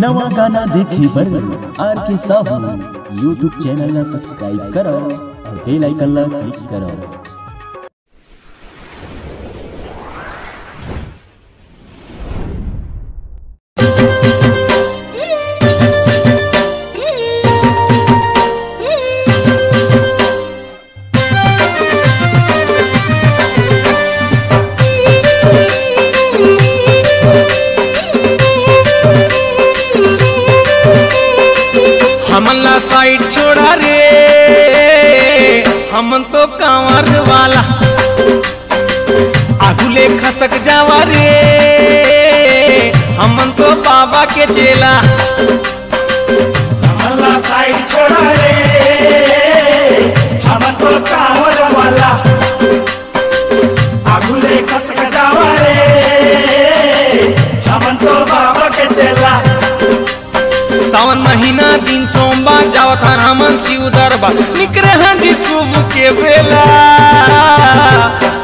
नवा गाना देखे बर आर के साहू यूट्यूब चैनल ला सब्सक्राइब करो और बेल आइकन ला क्लिक करो। हमला साइड छोड़ा रे हमन तो कांवर वाला आगुले खसक जावा रे हमन तो बाबा के चेला। हमला साइड छोड़ा रे हमन तो कांवर वाला आगुले खसक जावा रे हमन तो बाबा के चेला। सावन महीना दिन सोमवार जावत हन हमन शिव दरबार निकरे हैं जी सुबह के बेला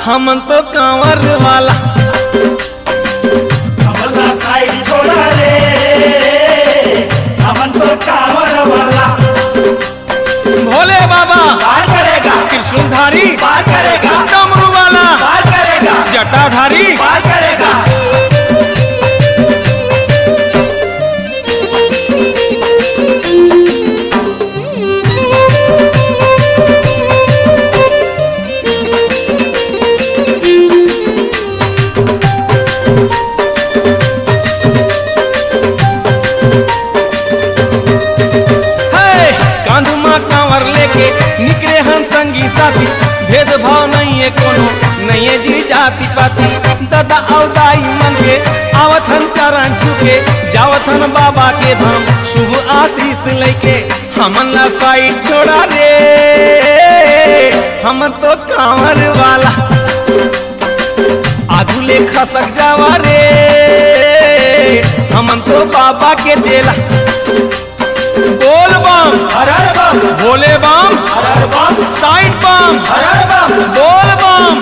हमन तो कांवर वाला। हमला साइड छोड़ा रे हमन तो कांवर वाला भोले बाबा पार करेगा, त्रिशूलधारी पार करेगा, डमरू वाला पार करेगा, जटाधारी पार करेगा। कांवर लेके निकले हम संगी साथी भेदभाव नहीं है कोनो नहीं है जी जाति पाति दादा अवदाई मन के आवत हन चरण छुके जावत हन बाबा के धाम शुभ आशीष लेके हमन ला साइड छोड़ा रे हम तो कांवर वाला आगुले खसक जावा रे हमन तो बाबा के चेला। बोल बम हर हर बम, भोले बम हर हर बम, साइड बम हर हर बम, बोल बम